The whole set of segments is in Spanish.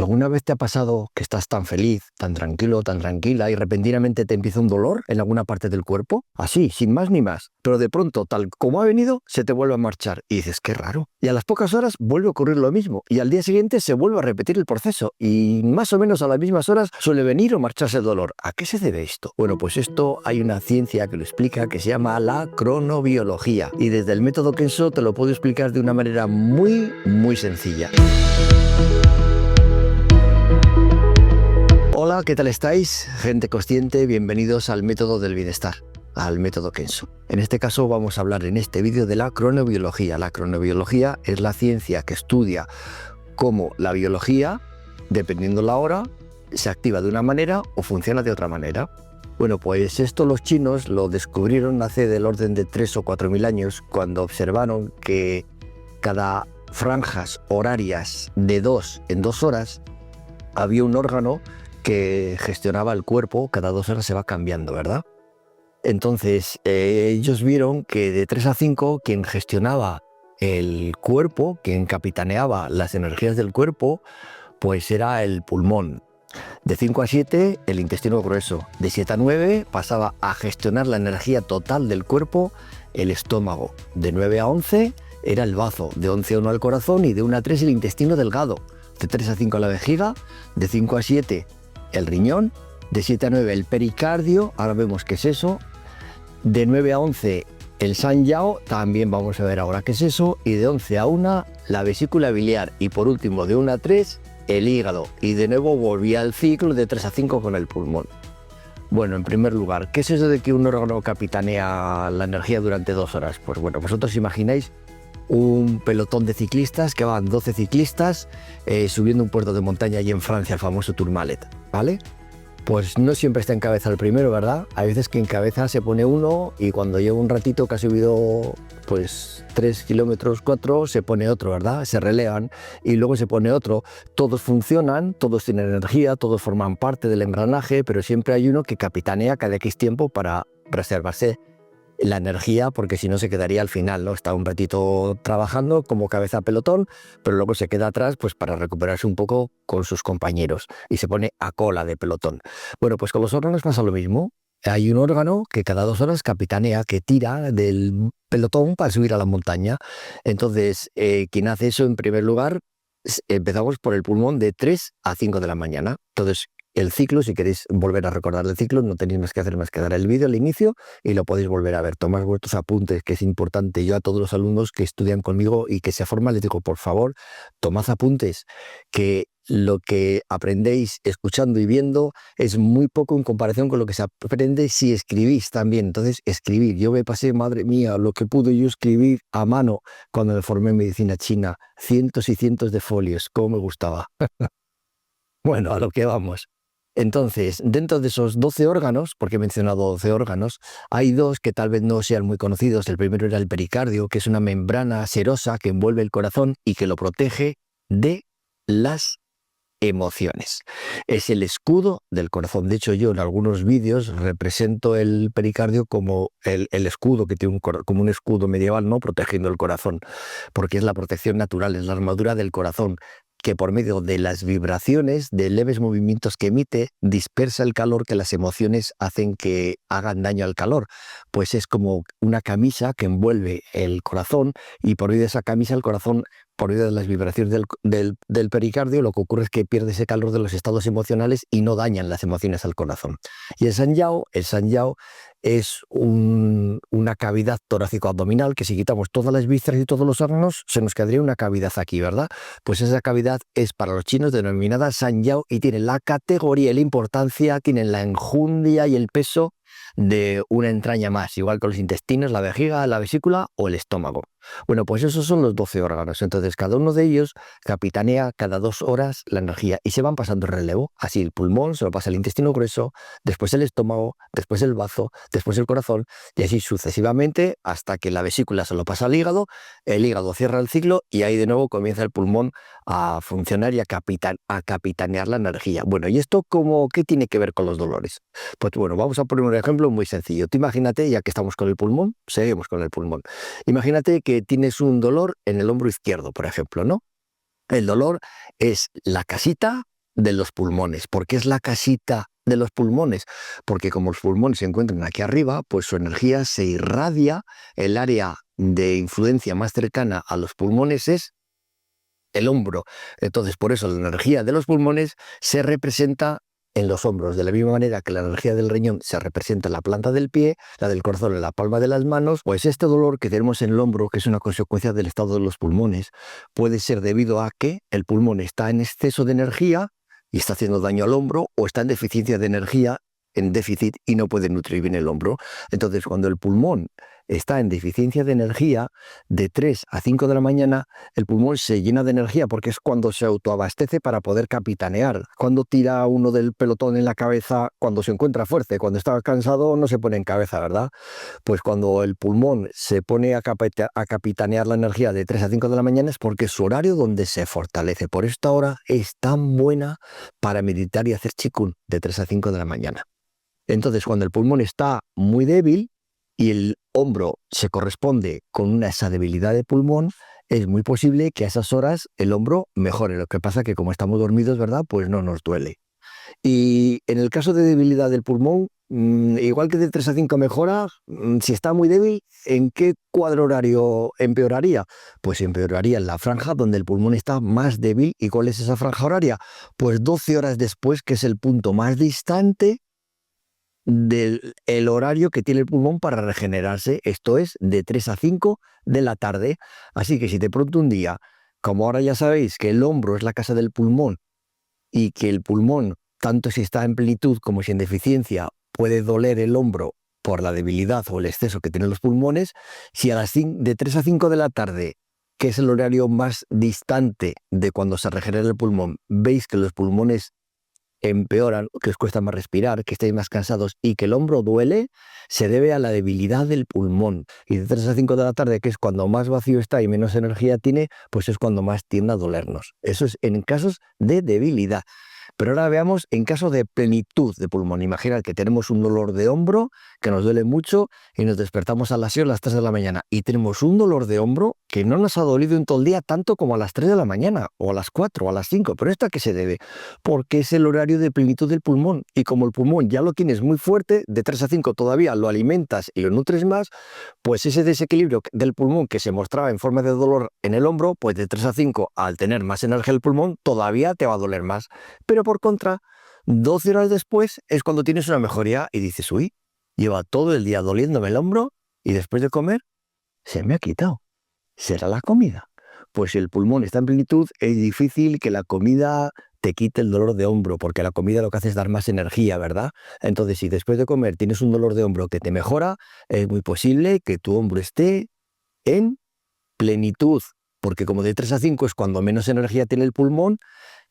¿Alguna vez te ha pasado que estás tan feliz, tan tranquilo, tan tranquila y repentinamente te empieza un dolor en alguna parte del cuerpo? Así, sin más ni más. Pero de pronto, tal como ha venido, se te vuelve a marchar y dices, qué raro. Y a las pocas horas vuelve a ocurrir lo mismo y al día siguiente se vuelve a repetir el proceso y más o menos a las mismas horas suele venir o marcharse el dolor. ¿A qué se debe esto? Bueno, pues esto hay una ciencia que lo explica que se llama la cronobiología y desde el método Kenso te lo puedo explicar de una manera muy sencilla. Hola, ¿qué tal estáis? Gente consciente, bienvenidos al método del bienestar, al método Kenso. En este caso vamos a hablar en este vídeo de la cronobiología. La cronobiología es la ciencia que estudia cómo la biología, dependiendo la hora, se activa de una manera o funciona de otra manera. Bueno, pues esto los chinos lo descubrieron hace del orden de 3 o 4 mil años, cuando observaron que cada franjas horarias de 2 en 2 horas había un órgano que gestionaba el cuerpo, cada 2 horas se va cambiando, ¿verdad? Entonces, ellos vieron que de 3 a 5, quien gestionaba el cuerpo, quien capitaneaba las energías del cuerpo, pues era el pulmón. De 5 a 7, el intestino grueso. De 7 a 9, pasaba a gestionar la energía total del cuerpo, el estómago. De 9 a 11, era el bazo. De 11 a 1, el corazón. Y de 1 a 3, el intestino delgado. De 3 a 5, la vejiga. De 5 a 7, el riñón. De 7 a 9, el pericardio. Ahora vemos qué es eso. De 9 a 11, el Sanyao. También vamos a ver ahora qué es eso. Y de 11 a 1, la vesícula biliar. Y por último, de 1 a 3, el hígado. Y de nuevo volvía al ciclo de 3 a 5 con el pulmón. Bueno, en primer lugar, ¿qué es eso de que un órgano capitanea la energía durante 2 horas? Pues bueno, vosotros imagináis un pelotón de ciclistas que van 12 ciclistas subiendo un puerto de montaña allí en Francia, el famoso Tourmalet, ¿vale? Pues no siempre está en cabeza el primero, ¿verdad? Hay veces que en cabeza se pone uno y cuando lleva un ratito que ha subido pues 3 kilómetros, 4, se pone otro, ¿verdad? Se relevan y luego se pone otro. Todos funcionan, todos tienen energía, todos forman parte del engranaje, pero siempre hay uno que capitanea cada X tiempo para preservarse la energía, porque si no se quedaría al final, ¿no? Está un ratito trabajando como cabeza pelotón, pero luego se queda atrás pues para recuperarse un poco con sus compañeros y se pone a cola de pelotón. Bueno, pues con los órganos pasa lo mismo. Hay un órgano que cada 2 horas capitanea, que tira del pelotón para subir a la montaña. Entonces, quien hace eso en primer lugar, empezamos por el pulmón de 3 a 5 de la mañana. Entonces, el ciclo, si queréis volver a recordar el ciclo, no tenéis más que hacer más que dar el vídeo al inicio y lo podéis volver a ver. Tomad vuestros apuntes, que es importante. Yo a todos los alumnos que estudian conmigo y que se forman les digo, por favor, tomad apuntes, que lo que aprendéis escuchando y viendo es muy poco en comparación con lo que se aprende si escribís también. Entonces, escribir. Yo me pasé, madre mía, lo que pude yo escribir a mano cuando me formé en medicina china. Cientos y cientos de folios. Cómo me gustaba. Bueno, a lo que vamos. Entonces, dentro de esos 12 órganos, porque he mencionado 12 órganos, hay 2 que tal vez no sean muy conocidos. El primero era el pericardio, que es una membrana serosa que envuelve el corazón y que lo protege de las emociones. Es el escudo del corazón. De hecho, yo en algunos vídeos represento el pericardio como el escudo, que tiene como un escudo medieval, ¿no? Protegiendo el corazón, porque es la protección natural, es la armadura del corazón, que por medio de las vibraciones, de leves movimientos que emite, dispersa el calor que las emociones hacen que hagan daño al calor. Pues es como una camisa que envuelve el corazón y por medio de esa camisa el corazón, por medio de las vibraciones del pericardio, lo que ocurre es que pierde ese calor de los estados emocionales y no dañan las emociones al corazón. Y el Sanyao es una cavidad torácico-abdominal que si quitamos todas las vísceras y todos los órganos, se nos quedaría una cavidad aquí, ¿verdad? Pues esa cavidad es para los chinos denominada Sanyao y tiene la categoría y la importancia, tiene la enjundia y el peso de una entraña más, igual que los intestinos, la vejiga, la vesícula o el estómago. Bueno, pues esos son los 12 órganos. Entonces, cada uno de ellos capitanea cada 2 horas la energía y se van pasando el relevo. Así el pulmón se lo pasa el intestino grueso, después el estómago, después el bazo, después el corazón y así sucesivamente hasta que la vesícula se lo pasa al hígado, el hígado cierra el ciclo y ahí de nuevo comienza el pulmón a funcionar y a capitanear la energía. Bueno, ¿y esto qué tiene que ver con los dolores? Pues bueno, vamos a poner un ejemplo muy sencillo. Tú imagínate, ya que estamos con el pulmón, seguimos con el pulmón. Imagínate que tienes un dolor en el hombro izquierdo, por ejemplo, ¿no? El dolor es la casita de los pulmones. ¿Por qué es la casita de los pulmones? Porque como los pulmones se encuentran aquí arriba, pues su energía se irradia. El área de influencia más cercana a los pulmones es el hombro. Entonces, por eso la energía de los pulmones se representa en los hombros, de la misma manera que la energía del riñón se representa en la planta del pie, la del corazón en la palma de las manos. Pues este dolor que tenemos en el hombro, que es una consecuencia del estado de los pulmones, puede ser debido a que el pulmón está en exceso de energía y está haciendo daño al hombro, o está en deficiencia de energía, en déficit, y no puede nutrir bien el hombro. Entonces, cuando el pulmón está en deficiencia de energía, de 3 a 5 de la mañana, el pulmón se llena de energía porque es cuando se autoabastece para poder capitanear. Cuando tira uno del pelotón en la cabeza, cuando se encuentra fuerte, cuando está cansado no se pone en cabeza, ¿verdad? Pues cuando el pulmón se pone a capitanear la energía de 3 a 5 de la mañana es porque es su horario donde se fortalece. Por esta hora es tan buena para meditar y hacer chikun de 3 a 5 de la mañana. Entonces, cuando el pulmón está muy débil y el hombro se corresponde con esa debilidad de pulmón, es muy posible que a esas horas el hombro mejore. Lo que pasa que como estamos dormidos, ¿verdad? Pues no nos duele. Y en el caso de debilidad del pulmón, igual que de 3 a 5 mejora, si está muy débil, ¿en qué cuadro horario empeoraría? Pues empeoraría en la franja donde el pulmón está más débil. ¿Y cuál es esa franja horaria? Pues 12 horas después, que es el punto más distante del el horario que tiene el pulmón para regenerarse, esto es de 3 a 5 de la tarde. Así que si de pronto un día, como ahora ya sabéis que el hombro es la casa del pulmón y que el pulmón, tanto si está en plenitud como si en deficiencia, puede doler el hombro por la debilidad o el exceso que tienen los pulmones, si a las de 3 a 5 de la tarde, que es el horario más distante de cuando se regenera el pulmón, veis que los pulmones empeoran, que os cuesta más respirar, que estáis más cansados y que el hombro duele, se debe a la debilidad del pulmón. Y de 3 a 5 de la tarde, que es cuando más vacío está y menos energía tiene, pues es cuando más tiende a dolernos. Eso es en casos de debilidad. Pero ahora veamos en caso de plenitud de pulmón. Imaginad que tenemos un dolor de hombro que nos duele mucho y nos despertamos a las 6 o las 3 de la mañana y tenemos un dolor de hombro que no nos ha dolido en todo el día tanto como a las 3 de la mañana o a las 4 o a las 5. ¿Pero esto a qué se debe? Porque es el horario de plenitud del pulmón y como el pulmón ya lo tienes muy fuerte, de 3 a 5 todavía lo alimentas y lo nutres más, pues ese desequilibrio del pulmón que se mostraba en forma de dolor en el hombro, pues de 3 a 5 al tener más energía el pulmón todavía te va a doler más. Pero por contra, 12 horas después es cuando tienes una mejoría y dices, uy, lleva todo el día doliéndome el hombro y después de comer se me ha quitado. ¿Será la comida? Pues si el pulmón está en plenitud, es difícil que la comida te quite el dolor de hombro, porque la comida lo que hace es dar más energía, ¿verdad? Entonces, si después de comer tienes un dolor de hombro que te mejora, es muy posible que tu hombro esté en plenitud, porque como de 3 a 5 es cuando menos energía tiene el pulmón.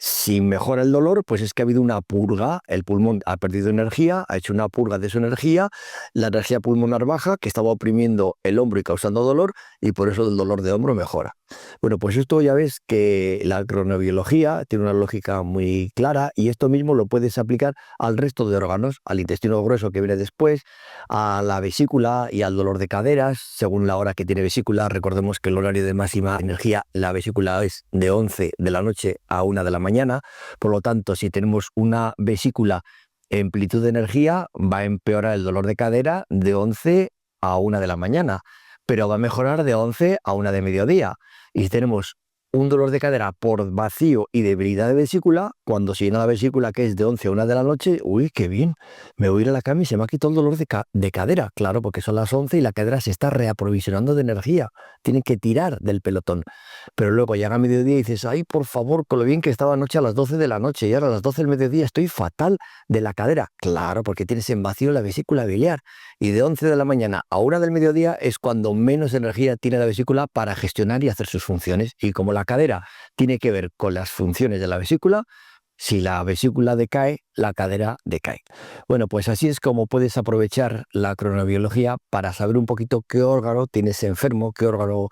Si mejora el dolor, pues es que ha habido una purga, el pulmón ha perdido energía, ha hecho una purga de su energía, la energía pulmonar baja, que estaba oprimiendo el hombro y causando dolor, y por eso el dolor de hombro mejora. Bueno, pues esto ya ves que la cronobiología tiene una lógica muy clara y esto mismo lo puedes aplicar al resto de órganos, al intestino grueso que viene después, a la vesícula y al dolor de caderas, según la hora que tiene vesícula. Recordemos que el horario de máxima energía, la vesícula es de 11 de la noche a 1 de la mañana, por lo tanto, si tenemos una vesícula en amplitud de energía, va a empeorar el dolor de cadera de 11 a 1 de la mañana, pero va a mejorar de 11 a 1 de mediodía. Y si tenemos un dolor de cadera por vacío y debilidad de vesícula, cuando se llena la vesícula, que es de 11 a 1 de la noche, uy, qué bien, me voy a ir a la cama y se me ha quitado el dolor de cadera. Claro, porque son las 11 y la cadera se está reaprovisionando de energía, tiene que tirar del pelotón. Pero luego llega a mediodía y dices, ay, por favor, con lo bien que estaba anoche a las 12 de la noche y ahora a las 12 del mediodía estoy fatal de la cadera. Claro, porque tienes en vacío la vesícula biliar y de 11 de la mañana a 1 del mediodía es cuando menos energía tiene la vesícula para gestionar y hacer sus funciones. Y como la cadera tiene que ver con las funciones de la vesícula, si la vesícula decae, la cadera decae. Bueno, pues así es como puedes aprovechar la cronobiología para saber un poquito qué órgano tienes enfermo, qué órgano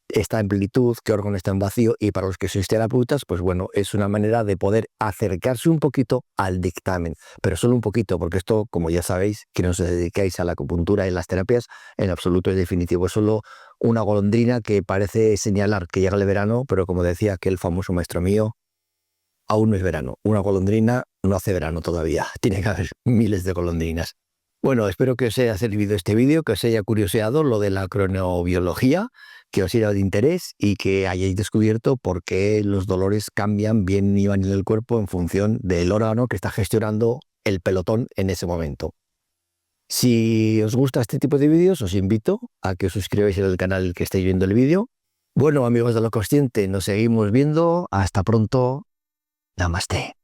está en plenitud, qué órgano está en vacío, y para los que sois terapeutas, pues bueno, es una manera de poder acercarse un poquito al dictamen, pero solo un poquito, porque esto, como ya sabéis, que no os dedicáis a la acupuntura y las terapias, en absoluto es definitivo, es solo una golondrina que parece señalar que llega el verano, pero como decía aquel famoso maestro mío, aún no es verano. Una golondrina no hace verano todavía. Tiene que haber miles de golondrinas. Bueno, espero que os haya servido este vídeo, que os haya curioseado lo de la cronobiología, que os haya de interés y que hayáis descubierto por qué los dolores cambian bien y van en el cuerpo en función del órgano que está gestionando el pelotón en ese momento. Si os gusta este tipo de vídeos, os invito a que os suscribáis al canal que estáis viendo el vídeo. Bueno, amigos de Lo Consciente, nos seguimos viendo. Hasta pronto. Namaste.